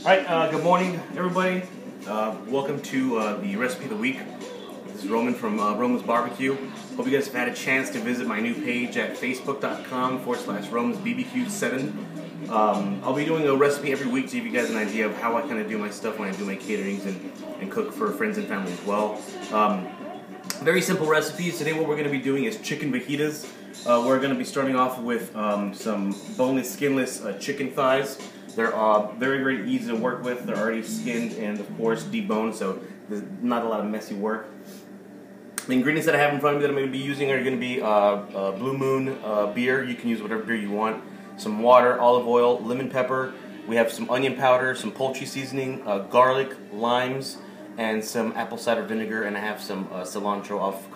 Alright, good morning everybody. Welcome to the recipe of the week. This is Roman from Romesbbq. Hope you guys have had a chance to visit my new page at facebook.com/Romesbbq7. I'll be doing a recipe every week to give you guys an idea of how I kind of do my stuff when I do my caterings and cook for friends and family as well. Very simple recipes. Today what we're going to be doing is chicken fajitas. We're going to be starting off with some boneless, skinless chicken thighs. They're very, very easy to work with. They're already skinned and, of course, deboned, so there's not a lot of messy work. The ingredients that I have in front of me that I'm going to be using are going to be Blue Moon beer. You can use whatever beer you want. Some water, olive oil, lemon pepper. We have some onion powder, some poultry seasoning, garlic, limes, and some apple cider vinegar. And I have some cilantro off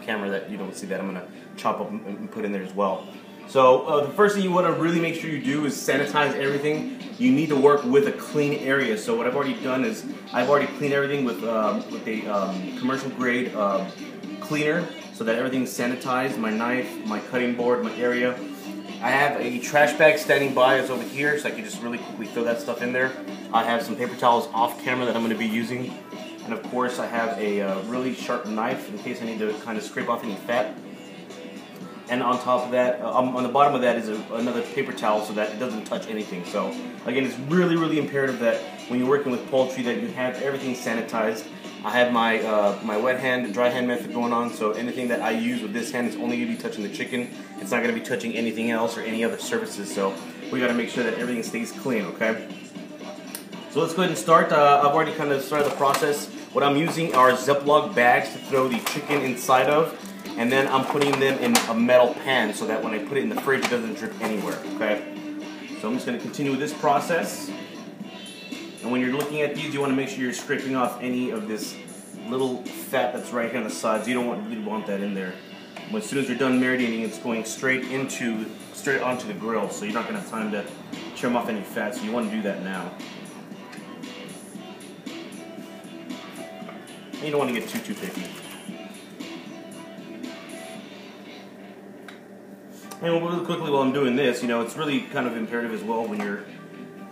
camera that you don't see that I'm going to chop up and put in there as well. So the first thing you want to really make sure you do is sanitize everything. You need to work with a clean area. So what I've already done is I've already cleaned everything with a commercial grade cleaner so that everything's sanitized. My knife, my cutting board, my area. I have a trash bag standing by. It's over here, so I can just really quickly throw that stuff in there. I have some paper towels off camera that I'm going to be using. And of course I have a really sharp knife in case I need to kind of scrape off any fat. And on top of that, on the bottom of that is another paper towel so that it doesn't touch anything. So again, it's really, really imperative that when you're working with poultry that you have everything sanitized. I have my my wet hand, dry hand method going on, so anything that I use with this hand is only going to be touching the chicken. It's not going to be touching anything else or any other surfaces, so we got to make sure that everything stays clean, okay? So let's go ahead and start. I've already kind of started the process. What I'm using are Ziploc bags to throw the chicken inside of. And then I'm putting them in a metal pan so that when I put it in the fridge, it doesn't drip anywhere, okay? So I'm just going to continue with this process. And when you're looking at these, you want to make sure you're scraping off any of this little fat that's right here on the sides. You don't really want that in there. As soon as you're done marinating, it's going straight onto the grill, so you're not going to have time to trim off any fat, so you want to do that now. And you don't want to get too picky. And really quickly while I'm doing this, you know, it's really kind of imperative as well when you're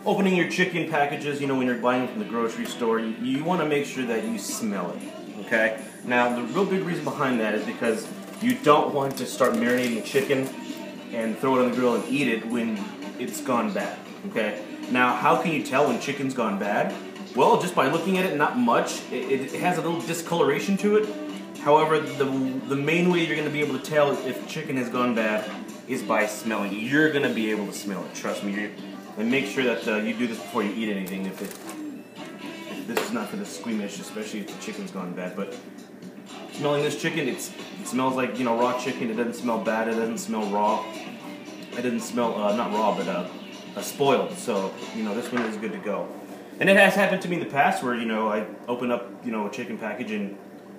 opening your chicken packages, you know, when you're buying them from the grocery store, you want to make sure that you smell it, okay? Now, the real big reason behind that is because you don't want to start marinating chicken and throw it on the grill and eat it when it's gone bad, okay? Now, how can you tell when chicken's gone bad? Well, just by looking at it, not much. It has a little discoloration to it. However, the main way you're going to be able to tell if chicken has gone bad is by smelling it. You're going to be able to smell it, trust me. And make sure that you do this before you eat anything if this is not for the squeamish, especially if the chicken's gone bad. But smelling this chicken, it smells like, you know, raw chicken. It doesn't smell bad. It doesn't smell raw. It doesn't smell, not raw, but spoiled. So, you know, this one is good to go. And it has happened to me in the past where, you know, I open up, you know, a chicken package and,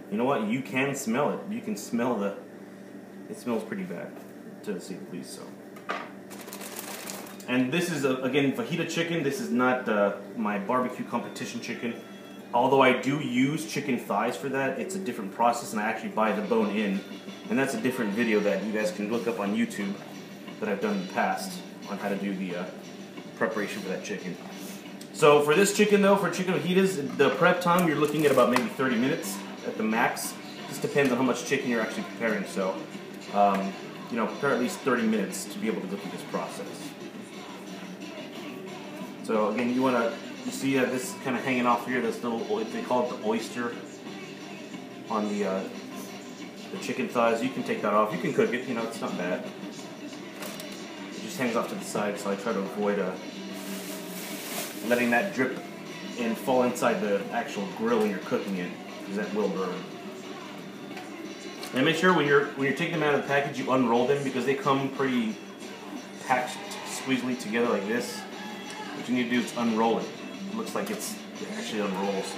you know what, you can smell it. You can smell it smells pretty bad, to say the least, so. And this is, again, fajita chicken. This is not my barbecue competition chicken. Although I do use chicken thighs for that, it's a different process, and I actually buy the bone in. And that's a different video that you guys can look up on YouTube that I've done in the past on how to do the preparation for that chicken. So for this chicken, though, for chicken fajitas, the prep time, you're looking at about maybe 30 minutes at the max. Just depends on how much chicken you're actually preparing. So, you know, prepare at least 30 minutes to be able to go through this process. So again, you see this kind of hanging off here, this little, they call it the oyster on the chicken thighs. You can take that off. You can cook it, you know, it's not bad. It just hangs off to the side, so I try to avoid letting that drip and fall inside the actual grill when you're cooking it, because that will burn. And make sure when you're taking them out of the package, you unroll them because they come pretty packed, squeezely together like this. What you need to do is unroll it. It looks like it actually unrolls.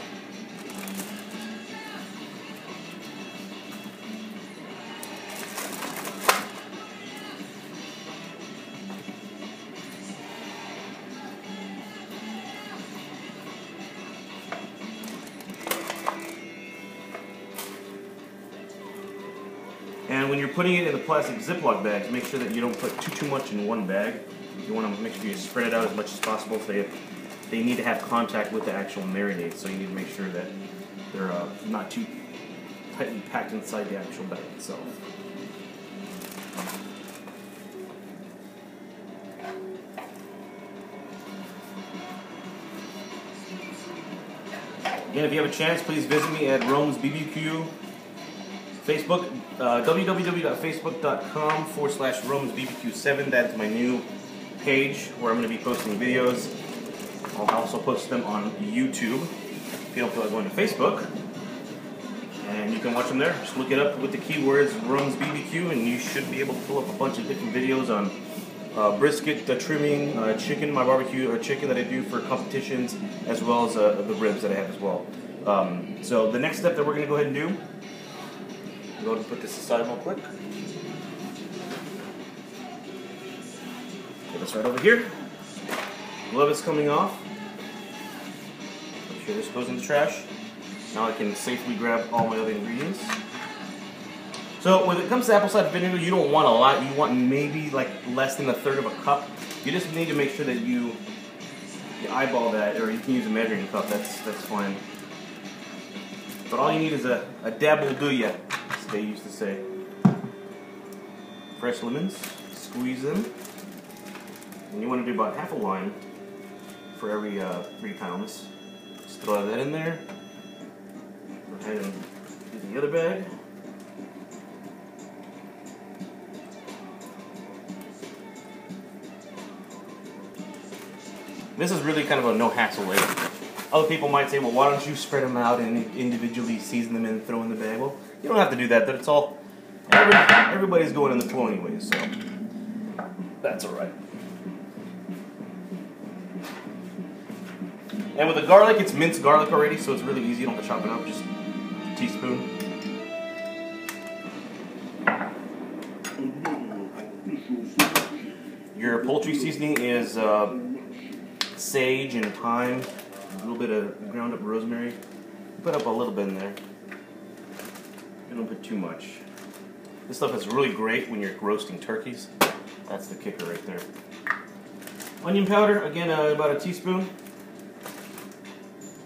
And when you're putting it in the plastic Ziploc bags, make sure that you don't put too much in one bag. You want to make sure you spread it out as much as possible so you they need to have contact with the actual marinade, so you need to make sure that they're not too tightly packed inside the actual bag itself. Again, if you have a chance, please visit me at Romesbbq Facebook, www.facebook.com/Romesbbq7. That's my new page where I'm going to be posting videos. I'll also post them on YouTube if you don't feel like going to Facebook. And you can watch them there. Just look it up with the keywords Romesbbq, and you should be able to pull up a bunch of different videos on brisket, trimming, chicken, my barbecue chicken that I do for competitions, as well as the ribs that I have as well. So the next step that we're going to go ahead and do, go ahead and put this aside real quick. Get this right over here. Glove is coming off. Make sure this goes in the trash. Now I can safely grab all my other ingredients. So when it comes to apple cider vinegar, you don't want a lot. You want maybe like less than 1/3 of a cup. You just need to make sure that you eyeball that, or you can use a measuring cup. That's fine. But all you need is a dab will do ya, as they used to say. Fresh lemons, squeeze them, and you want to do about half a line for every 3 pounds. Just throw that in there. Go ahead and do the other bag. This is really kind of a no-hassle way. Other people might say, well, why don't you spread them out and individually season them and throw in the bag? Well, you don't have to do that. It's all, everybody's going in the flow anyways, so that's all right. And with the garlic, it's minced garlic already, so it's really easy. You don't have to chop it up, just a teaspoon. Your poultry seasoning is sage and thyme, a little bit of ground up rosemary. Put up a little bit in there. You don't put too much. This stuff is really great when you're roasting turkeys. That's the kicker right there. Onion powder, again, about a teaspoon.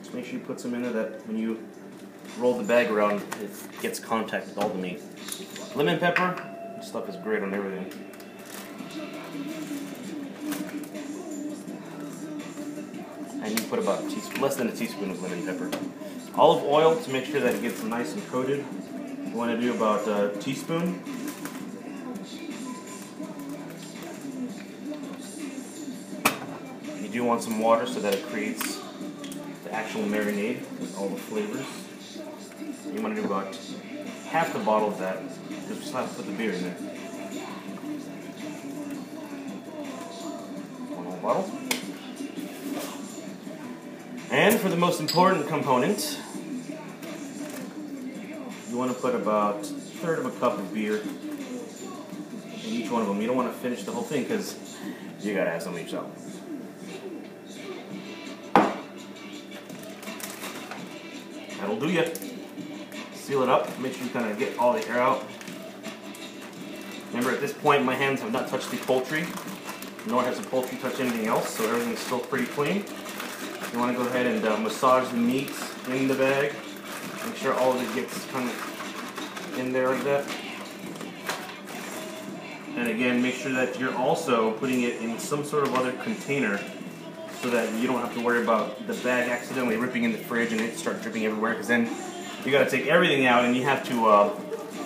Just make sure you put some in there that when you roll the bag around, it gets contact with all the meat. Lemon pepper, this stuff is great on everything. And you put about less than a teaspoon of lemon pepper. Olive oil to make sure that it gets nice and coated. You want to do about a teaspoon. You do want some water so that it creates the actual marinade with all the flavors. You want to do about half the bottle of that. Just have to put the beer in there. One whole bottle. And for the most important component, you want to put about 1/3 of a cup of beer in each one of them. You don't want to finish the whole thing because you got to have some yourself. That'll do ya. Seal it up. Make sure you kind of get all the air out. Remember, at this point, my hands have not touched the poultry, nor has the poultry touched anything else, so everything's still pretty clean. You want to go ahead and massage the meat in the bag. Make sure all of it gets kind of in there like that. And again, make sure that you're also putting it in some sort of other container so that you don't have to worry about the bag accidentally ripping in the fridge and it start dripping everywhere, because then you got to take everything out and you have to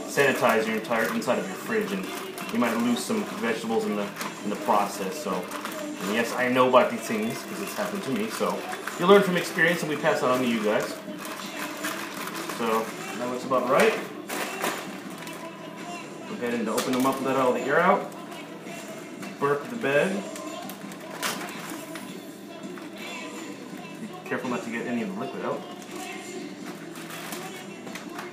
sanitize your entire inside of your fridge, and you might lose some vegetables in the process. So, and yes, I know about these things because it's happened to me. So you learn from experience, and we pass that on to you guys. So that looks about right. Go ahead and open them up, let all the air out. Burp the bag. Be careful not to get any of the liquid out.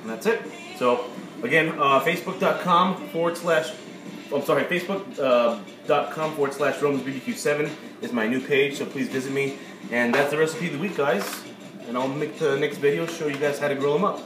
And that's it. So again, Facebook.com/Romesbbq7 is my new page, so please visit me. And that's the recipe of the week, guys. And I'll make the next video show you guys how to grill them up.